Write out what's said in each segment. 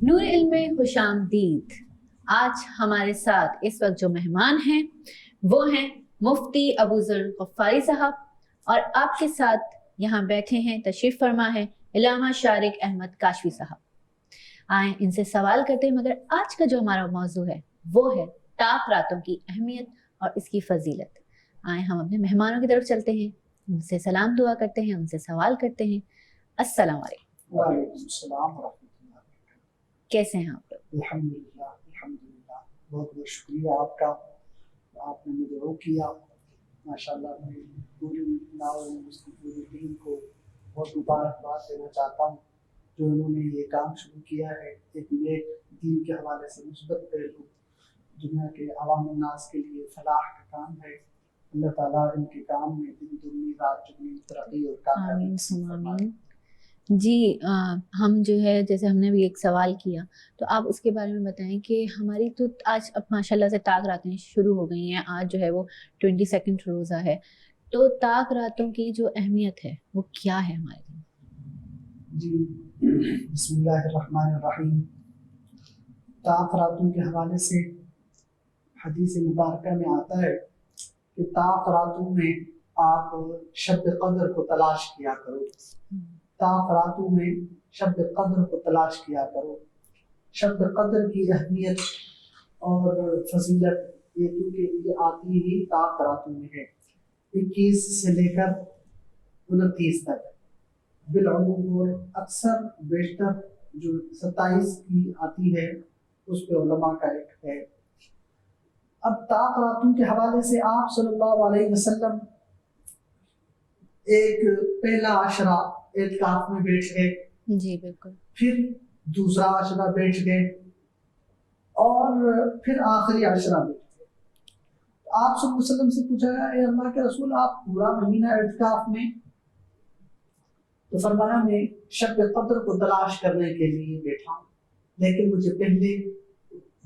نور علم میں خوش آمدید۔ آج ہمارے ساتھ اس وقت جو مہمان ہیں وہ ہیں مفتی ابو ذر غفاری صاحب، اور آپ کے ساتھ یہاں بیٹھے ہیں، تشریف فرما ہے علامہ شارق احمد کاشفی صاحب۔ آئیں ان سے سوال کرتے ہیں، مگر آج کا جو ہمارا موضوع ہے وہ ہے طاق راتوں کی اہمیت اور اس کی فضیلت۔ آئیں ہم اپنے مہمانوں کی طرف چلتے ہیں، ان سے سلام دعا کرتے ہیں، ان سے سوال کرتے ہیں۔ السلام علیکم۔ وعلیکم السلام ورحمۃ اللہ۔ کیسے ہیں آپ لوگ؟ الحمدللہ الحمدللہ، بہت بہت شکریہ آپ کا، آپ نے مجھے وہ کیا۔ ماشاءاللہ میں پوری مسلم پوری ٹیم کو بہت مبارکباد دینا چاہتا ہوں جو انہوں نے یہ کام شروع کیا ہے، ایک نیک دین کے حوالے سے مثبت پہلو دنیا کے عوام الناس کے لیے فلاح کا کام ہے۔ اللہ تعالیٰ ان کے کام میں دن دگنی رات چگنی ترقی اور کامیابی فرمائے۔ جی ہم جو ہے جیسے ہم نے بھی ایک سوال کیا تو آپ اس کے بارے میں بتائیں کہ ہماری تو آج اب ماشاءاللہ سے طاق راتیں شروع ہو گئی ہیں، آج جو ہے وہ 22 روزہ ہے، تو طاق راتوں کی جو اہمیت ہے وہ کیا ہے ہمارے لیے؟ جی بسم اللہ الرحمن الرحیم۔ طاق راتوں کے حوالے سے حدیث مبارکہ میں آتا ہے کہ طاق راتوں میں آپ شب قدر کو تلاش کیا کرو، طاق راتوں میں شب قدر کو تلاش کیا کرو۔ شب قدر کی اہمیت اور فضیلت یہ کیونکہ یہ آتی ہی طاق راتوں میں ہے، 21 سے لے کر 29 تک بالعموم، اور اکثر بیشتر جو 27 کی آتی ہے اس پہ علماء کا ایک ہے۔ اب طاق راتوں کے حوالے سے آپ صلی اللہ علیہ وسلم ایک پہلا عشرہ اعتکاف میں بیٹھ گئے، جی بالکل، پھر دوسرا عشرہ بیٹھ گئے اور پھر آخری عشرہ بیٹھ گئے۔ آپ صلی اللہ علیہ وسلم سے پوچھا گیا، اے اللہ کے رسول آپ پورا مہینہ اعتکاف میں؟ تو فرمایا میں شب قدر کو تلاش کرنے کے لیے بیٹھا ہوں، لیکن مجھے پہلے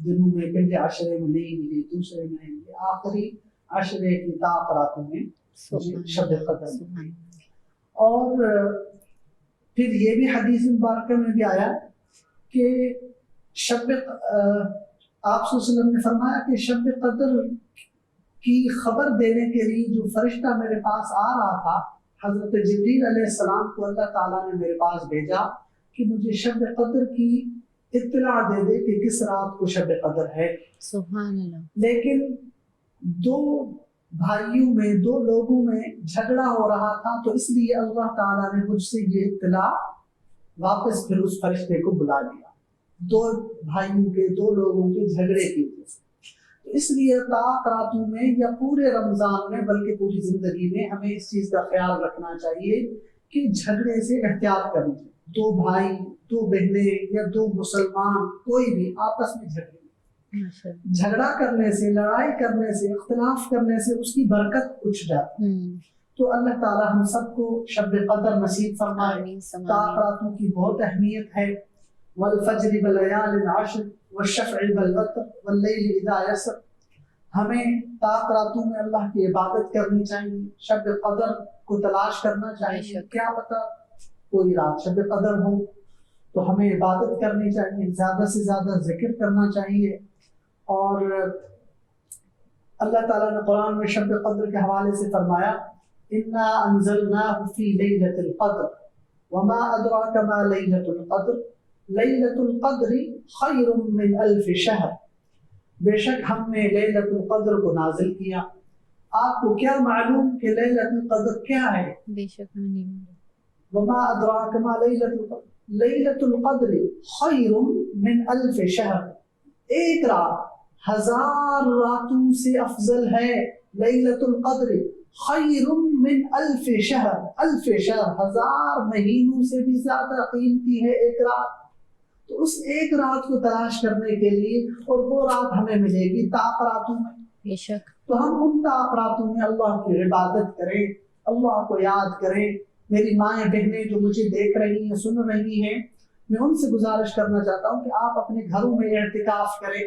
دنوں میں پہلے عشرے میں نہیں ملی، دوسرے میں نہیں ملی، آخری عشرے کی طاق راتوں میں شب قدر میں۔ اور پھر یہ بھی حدیث مبارکہ میں بھی آیا کہ آپ صلی اللہ علیہ وسلم نے فرمایا کہ شب قدر کی خبر دینے کے لیے جو فرشتہ میرے پاس آ رہا تھا، حضرت جبریل علیہ السلام کو اللہ تعالیٰ نے میرے پاس بھیجا کہ مجھے شب قدر کی اطلاع دے دے کہ کس رات کو شب قدر ہے۔ سبحان اللہ۔ لیکن دو بھائیوں میں، دو لوگوں میں جھگڑا ہو رہا تھا، تو اس لیے اللہ تعالیٰ نے مجھ سے یہ اطلاع واپس پھر اس فرشتے کو بلا لیا، دو بھائیوں کے، دو لوگوں کے جھگڑے کی وجہ سے۔ تو اس لیے طاق راتوں میں یا پورے رمضان میں بلکہ پوری زندگی میں ہمیں اس چیز کا خیال رکھنا چاہیے کہ جھگڑے سے احتیاط کرنی چاہیے۔ دو بھائی، دو بہنیں یا دو مسلمان کوئی بھی آپس میں جھگڑا کرنے سے، لڑائی کرنے سے، اختلاف کرنے سے اس کی برکت اٹھ جاتی۔ تو اللہ تعالی ہم سب کو شب قدر نصیب فرمائے۔ طاق راتوں کی بہت اہمیت ہے۔ والفجر وليال عشر والشفع والوتر واللیل اذا یسر۔ ہمیں طاق راتوں میں اللہ کی عبادت کرنی چاہیے، شب قدر کو تلاش کرنا چاہیے۔ کیا پتہ کوئی رات شب قدر ہو تو ہمیں عبادت کرنی چاہیے، زیادہ سے زیادہ ذکر کرنا چاہیے۔ اور اللہ تعالیٰ نے قرآن میں شب قدر کے حوالے سے فرمایا انا انزلناه في ليلة القدر وما ادراك ما ليلة القدر ليلة القدر خير من 1000 شهر۔ بے شک ہم نے لیلۃ القدر کو نازل کیا۔ آپ کو کیا معلوم کہ لیلۃ القدر کیا ہے؟ بے شک ہمیں نہیں معلوم۔ وما ادراك ما ليلة القدر ليلة القدر خير من 1000 شهر۔ ایک رات 1000 راتوں سے افضل ہے۔ لیلۃ القدر خیر من 1000 شہر، 1000 شہر 1000 مہینوں سے بھی زیادہ قیمتی ہے ایک رات۔ تو اس ایک رات کو تلاش کرنے کے لیے، اور وہ رات ہمیں ملے گی طاق راتوں میں، بے شک، تو ہم ان طاق راتوں میں اللہ کی عبادت کریں، اللہ کو یاد کریں۔ میری مائیں بہنیں جو مجھے دیکھ رہی ہیں، سن رہی ہیں، میں ان سے گزارش کرنا چاہتا ہوں کہ آپ اپنے گھروں میں اعتکاف کریں،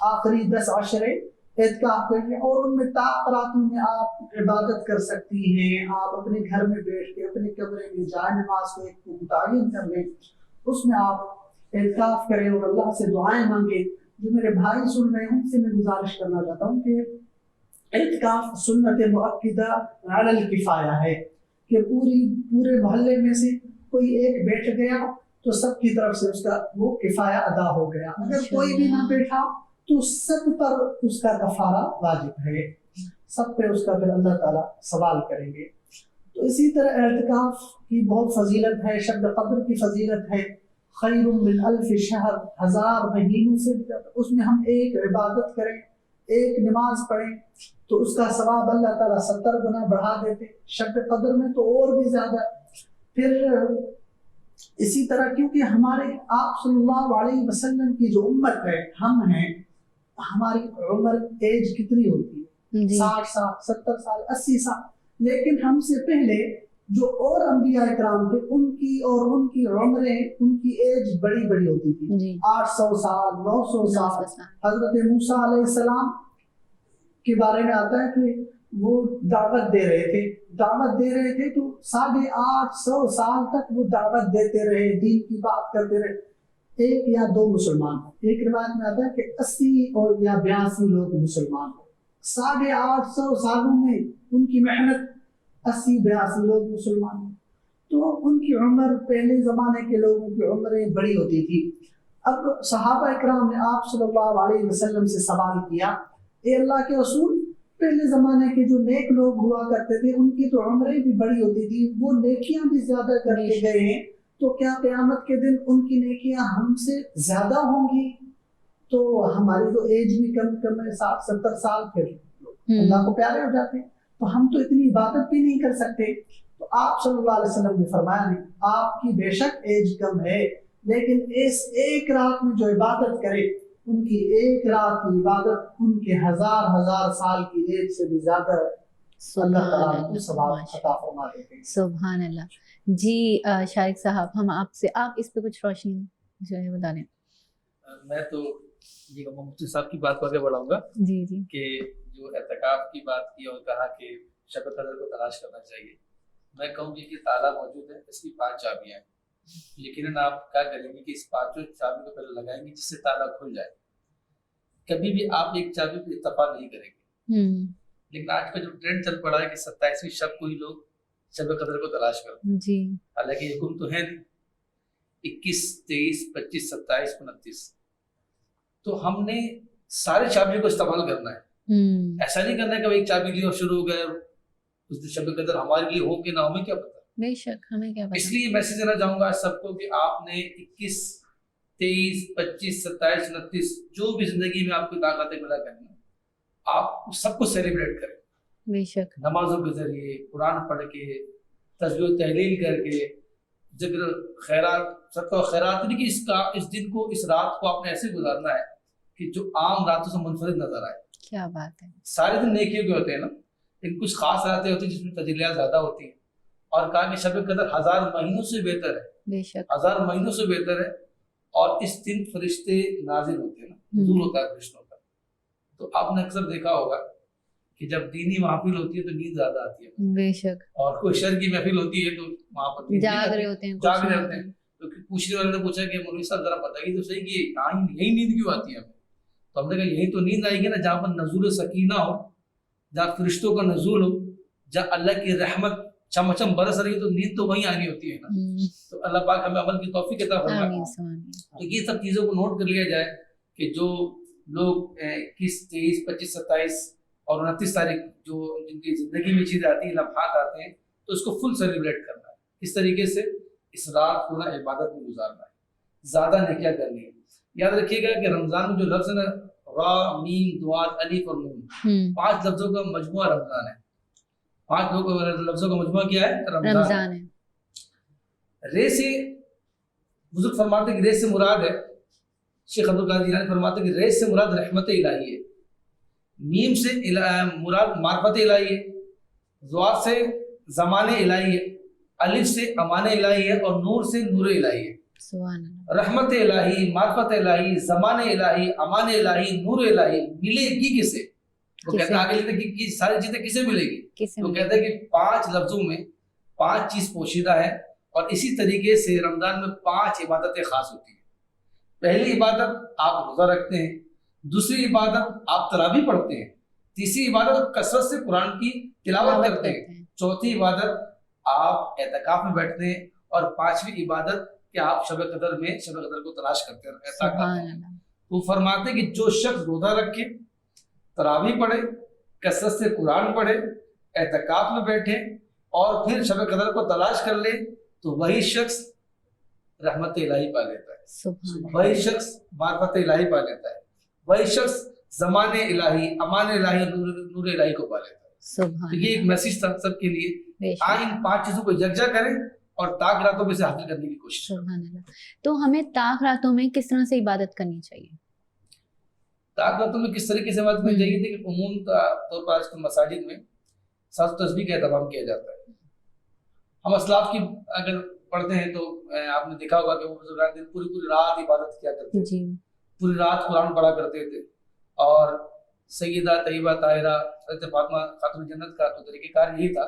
آخری 10 عشرے اعتکاف کریں، اور ان میں طاق راتوں میں آپ عبادت کر سکتی ہیں۔ آپ اپنے گھر میں بیٹھ کے اپنے کمرے میں جائے نماز کو ایک متعین کر لیں، اس میں آپ اعتکاف کریں اور اللہ سے دعائیں مانگیں. جو میرے بھائی سن رہے ہیں ان سے میں گزارش کرنا چاہتا ہوں کہ اعتکاف سنت مؤکدہ علی الکفایہ ہے کہ پورے محلے میں سے کوئی ایک بیٹھ گیا تو سب کی طرف سے اس کا وہ کفایہ ادا ہو گیا. اگر کوئی بھی نہ بیٹھا تو سب پر اس کا کفارہ واجب ہے, سب پہ اس کا پھر اللہ تعالیٰ سوال کریں گے. تو اسی طرح اعتکاف کی بہت فضیلت ہے, شب قدر کی فضیلت ہے. خیر من الف شہر, 1000 مہینوں سے اس میں ہم ایک عبادت کریں, ایک نماز پڑھیں تو اس کا ثواب اللہ تعالیٰ 70 گنا بڑھا دیتے. شب قدر میں تو اور بھی زیادہ. پھر اسی طرح کیونکہ ہمارے آپ صلی اللہ علیہ وسلم کی جو امت ہے, ہم ہیں, ہماری عمر ایج کتنی ہوتی ہے؟ 60 سال, 70 سال, 80 سال. لیکن ہم سے پہلے جو اور انبیاء اکرام تھے ان کی عمریں, ان کی ایج بڑی بڑی ہوتی تھی, 800 سال, 900 سال. حضرت موسیٰ علیہ السلام کے بارے میں آتا ہے کہ وہ دعوت دے رہے تھے تو 850 سال تک وہ دعوت دیتے رہے, دین کی بات کرتے رہے. 1 یا 2 مسلمان, ایک روایت میں آتا ہے کہ 80 اور یا 82 لوگ مسلمان ہو. 850 سالوں میں ان کی محنت 80-82 لوگ مسلمان ہیں. تو ان کی عمر, پہلے زمانے کے لوگوں کی عمریں بڑی ہوتی تھی. اب صحابہ اکرام نے آپ صلی اللہ علیہ وسلم سے سوال کیا, اے اللہ کے رسول, پہلے زمانے کے جو نیک لوگ ہوا کرتے تھے ان کی تو عمریں بھی بڑی ہوتی تھی, وہ نیکیاں بھی زیادہ کر کے گئے ہیں, تو کیا قیامت کے دن ان کی نیکیاں ہم سے زیادہ ہوں گی؟ تو ہماری تو ایج بھی کم ہے, 60-70 سال, پھر اللہ کو پیارے ہو جاتے ہیں, تو ہم تو اتنی عبادت بھی نہیں کر سکتے. تو آپ صلی اللہ علیہ وسلم نے فرمایا, نہیں, آپ کی بے شک ایج کم ہے, لیکن اس ایک رات میں جو عبادت کرے, ان کی ایک رات کی عبادت ان کے 1000 سال کی ایج سے بھی زیادہ اللہ تعالیٰ کو ثواب عطا فرما دیتے ہیں. سبحان اللہ. جی شارق صاحب, ہم آپ اس پہ کچھ روشنی جو ہے بتا دیں. میں تو یہ مفتی صاحب کی بات کو آگے بڑھاؤں گا کہ جو اعتکاف کی بات کی اور کہا کہ شب قدر کو تلاش کرنا چاہیے. میں کہوں گی کہ تالا موجود ہے, اس کی 5 چابیاں ہیں. یقیناً آپ کیا کریں گے کہ اس 5 چابی کو پہلے لگائیں گے جس سے تالا کھل جائے. کبھی بھی آپ ایک چابی پہ اتفاق نہیں کریں گے. لیکن آج کا جو ٹرینڈ چل پڑا ہے کہ 27ویں شب کو ہی لوگ شب قدر کو تلاش کرتے ہیں. حالانکہ یہ حکم تو ہے نہیں. 21, 23, 25, 27, 29. تو ہم نے سارے چابیوں کو استعمال کرنا ہے. ایسا نہیں کرنا ہے کہ ایک چابی لی اور شروع ہو گئے, اس شب قدر ہمارے لیے ہو کہ نہ, ہمیں کیا پتا. بے شک ہمیں کیا پتا. اس لیے میسج دینا چاہوں گا سب کو کہ آپ نے 21, 23, 25, 27, 29 جو بھی زندگی میں آپ کو طاقتیں ملا کرنا, آپ سب کو سیلیبریٹ کریں. بے شک نمازوں کے ذریعے, قرآن پڑھ کے, تسبیح و تحلیل کر کے, ذکر خیرات, صدقہ و خیرات. نہیں کہ اس دن کو, اس رات کو آپ نے ایسے گزارنا ہے کہ جو عام راتوں سے منفرد نظر آئے. کیا بات ہے. سارے دن نیکیوں کے ہوتے ہیں نا, لیکن کچھ خاص راتیں ہوتی ہیں جس میں تجلیات زیادہ ہوتی ہیں. اور کہا کہ شب قدر 1000 مہینوں سے بہتر ہے. بے شک 1000 مہینوں سے بہتر ہے. اور اس دن فرشتے نازل ہوتے ہیں نا, نزول ہوتا ہے فرشتوں کا. تو آپ نے اکثر دیکھا ہوگا کہ جب دینی محفل ہوتی ہے تو نیند زیادہ آتی ہے. بے شک. اور کوئی شر کی محفل ہوتی ہے تو وہاں پر جاگ رہے ہوتے ہیں. تو پوچھنے والے نے پوچھا کہ مولوی صاحب ذرا بتائیے تو صحیح کہ یہی نیند کیوں آتی ہے ہمیں. تو ہم نے کہا یہی تو نیند آئے گی نا جہاں پر نزول سکینہ ہو, جہاں فرشتوں کا نزول ہو, جہاں اللہ کی رحمت چمچم برس رہی ہے, تو نیند تو وہیں آنی ہوتی ہے نا. تو اللہ پاک ہمیں عمل کی توفیق عطا فرمائے. تو یہ سب چیزوں کو نوٹ کر لیا جائے کہ جو لوگ 21, 23, 25, 27 اور 29 تاریخ جو جن کی زندگی میں چیزیں آتی ہیں, لمحات آتے ہیں, تو اس کو فل سیلیبریٹ کرنا ہے. اس طریقے سے اس رات کو نا عبادت میں گزارنا ہے, زیادہ نیکیاں کرنی ہے. یاد رکھیے گا کہ رمضان میں جو لفظ ہے نا, را, میم, دوال, الف اور نون, 5 لفظوں کا مجموعہ رمضان ہے. 5 لفظوں کا مجموعہ کیا ہے؟ رمضان ہے. رے سے بزرگ فرماتے ہیں کہ رے سے مراد ہے, شیخ عبدالقادر جیلانی فرماتے ہیں کہ رے سے مراد رحمت الہی ہے, میم سے مراد معرفت الہی ہے, ضاد سے زمان الہی ہے, الف سے امان الہی ہے, اور نور سے نور الہی ہے. رحمت الہی, معرفت الہی, زمان الہی, امان الہی, نور الہی ملے گی کسے؟ وہ کہتے ہیں آگے لکھتے ہیں کہ ساری چیزیں کسے ملے گی. تو کہتے ہیں کہ 5 لفظوں میں 5 چیز پوشیدہ ہے, اور اسی طریقے سے رمضان میں 5 عبادتیں خاص ہوتی ہیں. پہلی عبادت آپ روزہ رکھتے ہیں، دوسری عبادت آپ تراویح پڑھتے ہیں، تیسری عبادت کثرت سے قرآن کی تلاوت کرتے ہیں، چوتھی عبادت آپ اعتکاف میں بیٹھتے ہیں، اور پانچویں عبادت کہ آپ شب قدر میں شب قدر کو تلاش کرتے ہیں، ایسا کرتے ہیں۔ وہ فرماتے ہیں کہ جو شخص روزہ رکھے، تراویح پڑھے، کثرت سے قرآن پڑھے، اعتکاف میں بیٹھے اور پھر شب قدر کو تلاش کر لے، تو وہی شخص رحمت الہی پا لیتا ہے، وہی شخص معرفت الہی پا لیتا ہے، وہی شخص زمان الہی، امان الہی، نور الہی کو پا لیتا ہے۔ تو یہ ایک میسج تھا سب کے لیے، آئیں ان 5 چیزوں کو یکجا کریں اور طاق راتوں میں سے حاصل کرنے کی کوشش کریں۔ سبحان اللہ۔ تو ہمیں طاق راتوں میں کس طرح سے عبادت کرنی چاہیے؟ طاق راتوں میں کس طریقے سے عبادت کرنی چاہیے تھی کہ عموم طور پر آج کل مساجد میں سات تسبیح کا اہتمام کیا جاتا ہے۔ ہم اسلاف کی اگر پڑھتے ہیں تو آپ نے دیکھا ہوگا کہ وہ بزرگان دن پوری رات عبادت کیا کرتے تھے، پوری رات قرآن پڑھا کرتے تھے، اور سیدہ طیبہ طاہرہ حضرت فاطمہ خاتون جنت کا تو طریقہ کار یہی تھا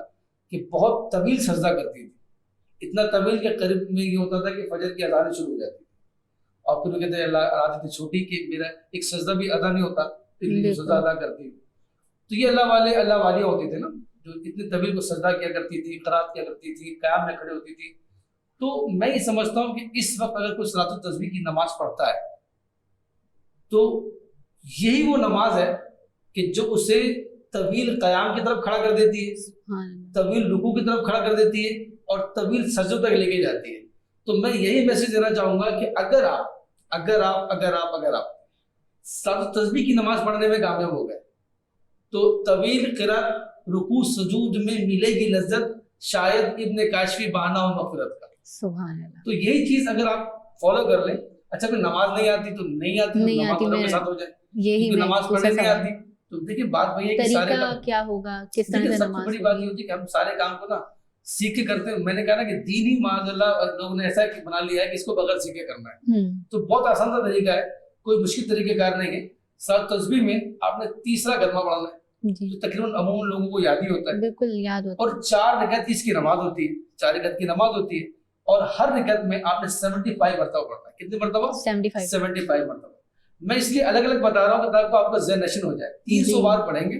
کہ بہت طویل سجدہ کرتی تھی، اتنا طویل کہ قریب میں یہ ہوتا تھا کہ فجر کی اذانیں شروع ہو جاتی تھی، اور پھر وہ کہتے ہیں اللہ رات اتنی چھوٹی کہ میرا ایک سجدہ بھی ادا نہیں ہوتا، اتنی سجدہ ادا کرتی۔ تو یہ اللہ والیاں ہوتی تھے نا، جو اتنے طویل کو سجدہ کیا کرتی تھی، قرات کیا کرتی تھی، قیام میں کھڑے ہوتی تھی۔ تو میں یہ سمجھتا ہوں کہ اس وقت اگر کوئی صلاۃ التسبیح کی نماز پڑھتا ہے تو یہی وہ نماز ہے کہ جو اسے طویل قیام کی طرف کھڑا کر دیتی ہے، طویل رکوع کی طرف کھڑا کر دیتی ہے، اور طویل سجدوں تک لے کے جاتی ہے۔ تو میں یہی میسج دینا چاہوں گا کہ اگر آپ صلاۃ التسبیح کی نماز پڑھنے میں کامیاب ہو گئے تو طویل قرات، رکوع سجود میں ملے گی لذت شاید ابن کاشفی بہانہ و مغفرت کا۔ سبحان اللہ۔ تو یہی چیز اگر آپ فالو کر لیں، اچھا پھر نماز نہیں آتی تو نہیں آتی، نماز والوں کے ساتھ ہو جائے، یہی نماز پڑھنے نہیں آتی تو دیکھیں بات وہی ہے کہ سارے طریقہ کیا ہوگا، کس طرح سے سب نماز سے بڑی بات یہ ہوتی ہے کہ ہم سارے کام کو نا سیکھ کے کرتے ہیں۔ میں نے کہا نا کہ دین ہی معاذ اللہ لوگوں نے ایسا بنا لیا ہے کہ اس کو بغیر سیکھے کرنا ہے، تو بہت آسان سا طریقہ ہے، کوئی مشکل طریقہ کار نہیں ہے۔ صلاۃ تسبیح میں آپ نے تیسرا کلمہ پڑھنا ہے جو تقریباً عموماً لوگوں کو یاد ہی ہوتا ہے، بالکل یاد ہوتا ہے، اور 4 رکعت اس کی نماز ہوتی ہے، 4 رکعت کی نماز ہوتی ہے، اور ہر رکعت میں آپ نے 75 مرتبہ پڑھنا ہے۔ کتنی مرتبہ؟ 75 مرتبہ۔ میں اس لیے الگ الگ بتا رہا ہوں تاکہ آپ کا ذہن نشین ہو جائے۔ 300 بار پڑھیں گے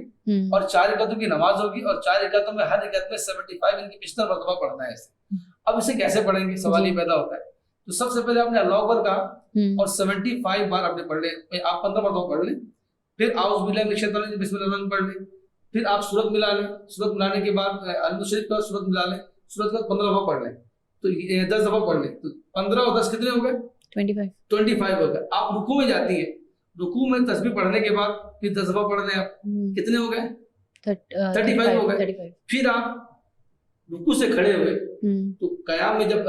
اور 4 رکعتوں کی نماز ہوگی، اور 4 رکعتوں میں ہر رکعت میں 75 ان کی 75 مرتبہ پڑھنا ہے اسے۔ اب اسے کیسے پڑھیں گے سوال یہ پیدا ہوتا ہے۔ تو سب سے پہلے آپ نے اللہ اکبر کہا اور 75 بار آپ نے پڑھ لے، آپ 15 مرتبہ پڑھ لیں، پھر اعوذ باللہ من الشیطان الرجیم بسم اللہ الرحمن الرحیم پڑھ لیں، پھر آپ سورت ملا لیں، سورت ملانے کے بعد المشرک کا سورت ملا لیں، سورت کا 15 دفعہ پڑھ لیں، تو 10 دفعہ پڑھ لیں، تو 15 اور 10 کتنے ہو گئے؟ 25 ہو گئے۔ آپ رکوع میں جاتی ہیں، رکوع میں تسبیح پڑھنے کے بعد پھر 10 دفعہ پڑھ لیں، آپ کتنے ہو گئے؟ 35 ہو گئے۔ پھر آپ رکوع سے کھڑے ہوئے تو قیام میں جب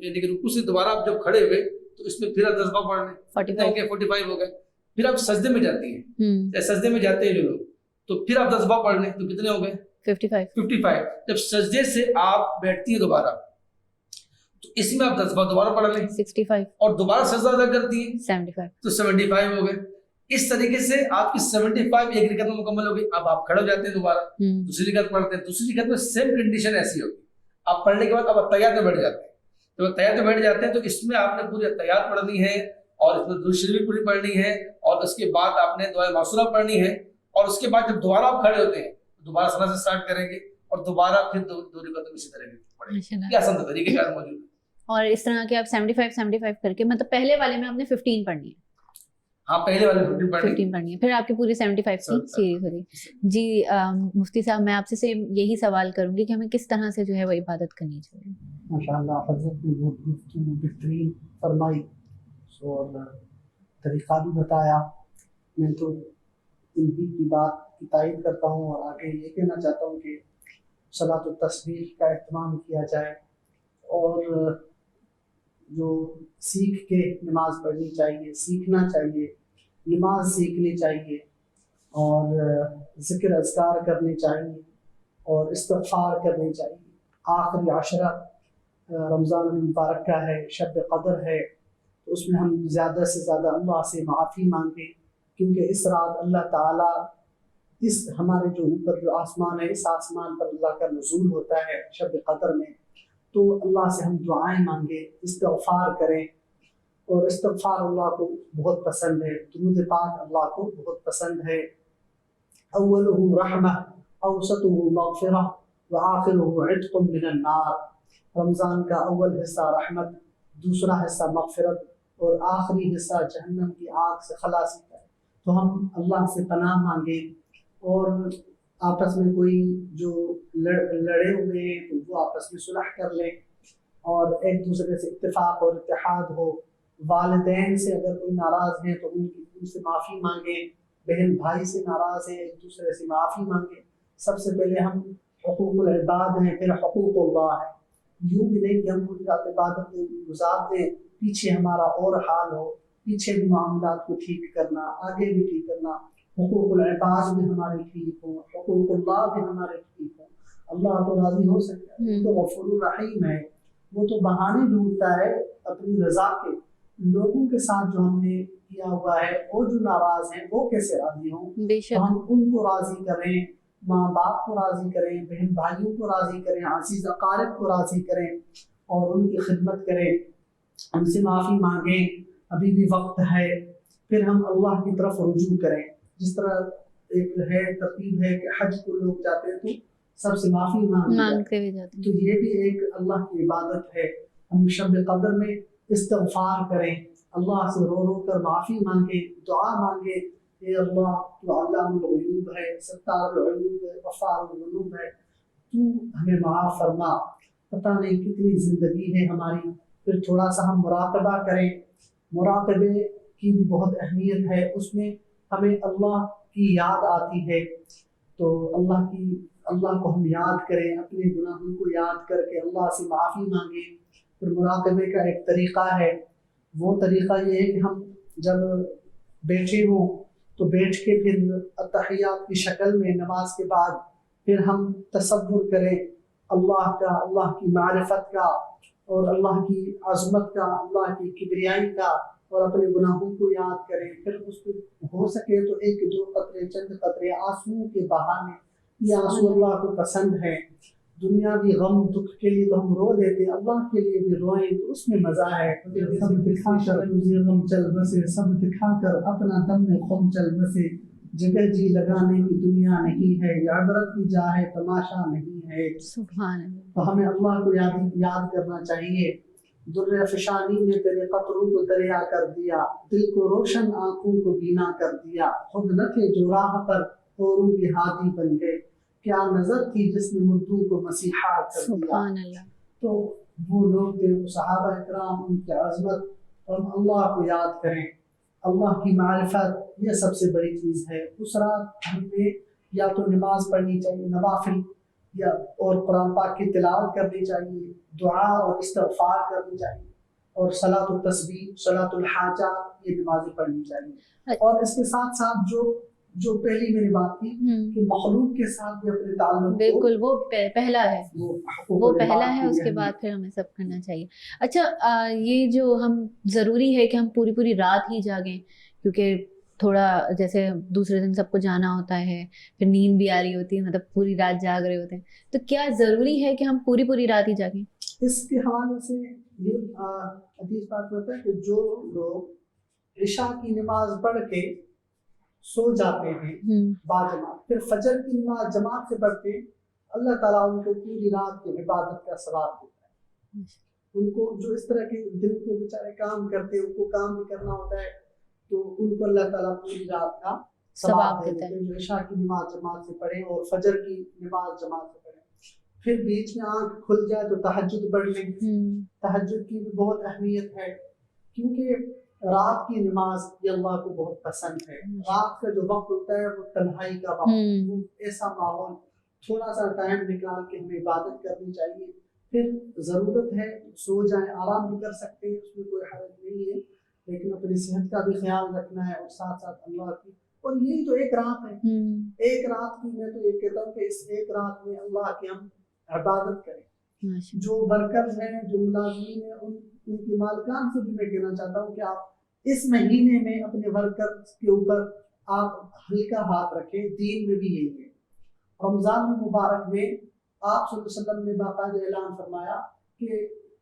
یعنی کہ رکوع سے دوبارہ آپ جب کھڑے ہوئے تو اس میں پھر آپ 10 دفعہ پڑھ لیں، 45 ہو گئے۔ پھر آپ سجدے میں جاتی ہیں، سجدے میں جاتے ہیں جو لوگ، تو پھر آپ 10 دفعہ پڑھ لیں، تو کتنے ہو گئے؟ 55۔ جب سجدے سے آپ بیٹھتی ہیں دوبارہ تو اس میں آپ 10 دفعہ دوبارہ پڑھ لیں، 65، اور دوبارہ سجدہ ادا کرتی ہیں 75، تو 75 ہو گئے۔ اس طریقے سے آپ کی 75 ایک رکعت میں مکمل ہو گئی۔ اب آپ کھڑے ہو جاتے ہیں، دوبارہ دوسری رکعت پڑھتے ہیں، دوسری رکعت میں سیم کنڈیشن ایسی ہوگی، آپ پڑھنے کے بعد اب اتحیات میں بیٹھ جاتے ہیں۔ جب اتحیات میں بیٹھ جاتے ہیں تو اس میں آپ نے پوری اتحیات پڑھنی ہے، اور اس میں درود شریف پوری پڑھنی ہے، اور اس کے بعد آپ نے دعائے معصورہ پڑھنی ہے، اور اس کے بعد جب دوبارہ آپ کھڑے ہوتے ہیں دوبارہ سنا سے سٹارٹ کریں گے، اور دوبارہ پھر دو رکعتوں اسی طرح پڑھیں گے۔ یہ آسان طریقے کار موجود ہے۔ اور اس طرح کے آپ 75 کر کے، مطلب پہلے والے میں آپ نے 15 پڑھنی ہے، ہاں پہلے والے 15 پڑھنی ہے، پھر آپ کی پوری 75 کی سیریز ہو گئی۔ جی مفتی صاحب، میں آپ سے یہی سوال کروں گی کہ ہمیں کس طرح سے جو ہے وہ عبادت کرنی چاہیے؟ ماشاءاللہ حضرت نے بہت گفتگو بہترین فرمائی اور طریقہ بھی بتایا۔ میں تو انہی کی بات کی تائید کرتا ہوں، اور آگے یہ کہنا چاہتا ہوں کہ صلاۃ التسبیح کا اہتمام کیا جائے، اور جو سیکھ کے نماز پڑھنی چاہیے، سیکھنا چاہیے، نماز سیکھنی چاہیے، اور ذکر اذکار کرنے چاہیے، اور استغفار کرنے چاہیے۔ آخری عشرہ رمضان المبارک کا ہے، شب قدر ہے، تو اس میں ہم زیادہ سے زیادہ اللہ سے معافی مانگیں، کیونکہ اس رات اللہ تعالیٰ اس ہمارے جو اوپر جو آسمان ہے، اس آسمان پر اللہ کا نزول ہوتا ہے شب قدر میں، تو اللہ سے ہم دعائیں مانگیں، استغفار کریں، اور استغفار اللہ کو بہت پسند ہے، درود پاک اللہ کو بہت پسند ہے۔ اولہ رحمہ اوسطہ مغفرہ وآخرہ عتق من النار، رمضان کا اول حصہ رحمت، دوسرا حصہ مغفرت اور آخری حصہ جہنم کی آگ سے خلاصی کا ہے۔ تو ہم اللہ سے پناہ مانگیں، اور آپس میں کوئی جو لڑے ہوئے ہیں تو وہ آپس میں صلح کر لیں، اور ایک دوسرے سے اتفاق اور اتحاد ہو۔ والدین سے اگر کوئی ناراض ہیں تو ان سے معافی مانگیں، بہن بھائی سے ناراض ہیں ایک دوسرے سے معافی مانگیں۔ سب سے پہلے ہم حقوق العباد ہیں، پھر حقوق اللہ ہے۔ یوں بھی نہیں کہ ہم پوری رات عبادت میں گزار دیں، پیچھے ہمارا اور حال ہو، پیچھے بھی معاملات کو ٹھیک کرنا، آگے بھی ٹھیک کرنا، حقوق العباد بھی ہمارے ٹھیک ہوں، حقوق اللہ بھی ہمارے ٹھیک ہوں۔ اللہ تو راضی ہو سکتا ہے، وہ تو غفور الرحیم ہے، وہ تو بہانے ڈھونڈتا ہے اپنی رضا کے۔ لوگوں کے ساتھ جو ہم نے کیا ہوا ہے اور جو ناراض ہیں وہ کیسے راضی ہوں؟ تو ہم ان کو راضی کریں، ماں باپ کو راضی کریں، بہن بھائیوں کو راضی کریں، عزیز اقارب کو راضی کریں اور ان کی خدمت کریں، ان سے معافی مانگیں، ابھی بھی وقت ہے۔ پھر ہم اللہ کی طرف رجوع کریں، جس طرح ایک ہے ترتیب ہے کہ حج کو لوگ جاتے ہیں تو سب سے معافی مانگتے ہوئے جاتے ہیں، تو یہ بھی ایک اللہ کی عبادت ہے۔ ہم شب قدر میں استغفار کریں، اللہ سے رو رو کر معافی مانگیں، دعا مانگیں، اے اللہ تو علام الغیوب ہے، ستار العیوب ہے، غفار الذنوب ہے، تو ہمیں معاف فرما۔ پتہ نہیں کتنی زندگی ہے ہماری۔ پھر تھوڑا سا ہم مراقبہ کریں، مراقبے کی بھی بہت اہمیت ہے، اس میں ہمیں اللہ کی یاد آتی ہے، تو اللہ کو ہم یاد کریں، اپنے گناہوں کو یاد کر کے اللہ سے معافی مانگیں۔ پھر مراقبے کا ایک طریقہ ہے، وہ طریقہ یہ ہے کہ ہم جب بیٹھے ہوں تو بیٹھ کے پھر اتحیات کی شکل میں نماز کے بعد پھر ہم تصور کریں اللہ کا، اللہ کی معرفت کا اور اللہ کی عظمت کا، اللہ کی کبریائی کا، اور اپنے گناہوں کو یاد کریں۔ پھر اس کو ہو سکے تو ایک دو قطرے، چند قطرے آنسو کے بہانے، یہ آنسو اللہ کو پسند ہے۔ دنیاوی غم دکھ کے لیے تو ہم رو دیتے، اللہ کے لیے بھی روئیں تو اس میں مزہ ہے۔ سب دکھا کر روزے غم چل بسے، سب دکھا کر اپنا دم میں خم چل بسے، جگہ جی لگانے کی دنیا نہیں ہے، یہ عبرت کی جا ہے تماشا نہیں ہے۔ سبحان اللہ۔ تو ہمیں اللہ کو یاد کرنا چاہیے۔ در فشانی نے تیرے قطروں کو دریا کر دیا، دل کو روشن آنکھوں کو بینا کر دیا، خود نہ تھے جو راہ پر اوروں کے ہادی بن گئے، کیا نظر تھی جس نے مردوں کو مسیحا کر دیا۔ سبحان اللہ۔ تو وہ لوگ تھے، وہ صحابہ اکرام، ان کی عظمت، اور ہم اللہ کو یاد کریں، اللہ کی معرفت یہ سب سے بڑی چیز ہے۔ اس رات ہمیں یا تو نماز پڑھنی چاہیے، نوافل، یا اور قرآن پاک کی تلاوت کرنی چاہیے، دعا اور استغفار کرنی چاہیے، اور صلاۃ التسبیح، صلاۃ الحاجہ، یہ نمازیں پڑھنی چاہیے۔ اور اس کے ساتھ ساتھ جو پہلی میں نے بات کی کہ مخلوق کے ساتھ بھی اپنے تعلق، بالکل وہ پہلا ہے، وہ پہلا ہے، اس کے بعد پھر ہمیں سب کرنا چاہیے۔ اچھا، یہ جو ہم ضروری ہے کہ ہم پوری رات ہی جاگیں، کیونکہ تھوڑا جیسے دوسرے دن سب کو جانا ہوتا ہے، پھر نیند بھی آ رہی ہوتی ہے، مطلب پوری رات جاگ رہے ہوتے ہیں، تو کیا ضروری ہے کہ ہم پوری رات ہی جاگیں؟ اس کے حوالے سے یہ حدیث بات ہوتا ہے کہ جو لوگ عشاء کی نماز پڑھ کے سو جاتے ہیں باجماعت، پھر فجر کی نماز جماعت سے پڑھتے ہیں، اللہ تعالیٰ ان کو پوری رات کی عبادت کا ثواب دیتا ہے۔ ان کو جو اس طرح کے دل کو بیچارے کام کرتے ہیں، ان کو کام بھی کرنا ہوتا ہے، تو ان کو اللہ تعالیٰ پوری رات کا ثواب دیتے ہیں۔ جو عشاء کی نماز جماعت سے پڑھیں اور فجر کی نماز جماعت سے پڑھیں، پھر بیچ میں آنکھ کھل جائے تو تہجد پڑھ لیں۔ تہجد کی بھی بہت اہمیت ہے، کیونکہ رات کی نماز یہ اللہ کو بہت پسند ہے۔ رات کا جو وقت ہوتا ہے وہ تنہائی کا وقت، وہ ایسا ماحول، تھوڑا سا ٹائم نکال کے ہمیں عبادت کرنی چاہیے۔ پھر ضرورت ہے سو جائیں، آرام بھی کر سکتے ہیں، اس میں کوئی حرج نہیں ہے، لیکن اپنی صحت کا بھی خیال رکھنا ہے، اور ساتھ ساتھ اللہ کی، اور یہی تو ایک رات ہے، ایک رات کی میں تو یہ کہتا ہوں کہ اس ایک رات میں اللہ کی ہم عبادت کریں۔ جو ورکرز ہیں، جو ملازمین ہیں، ان کی مالکان سے بھی میں کہنا چاہتا ہوں کہ آپ اس مہینے میں اپنے ورکرز کے اوپر آپ ہلکا ہاتھ رکھیں۔ دین میں بھی یہی ہے۔ رمضان المبارک میں آپ صلی اللہ علیہ وسلم نے باقاعدہ اعلان فرمایا کہ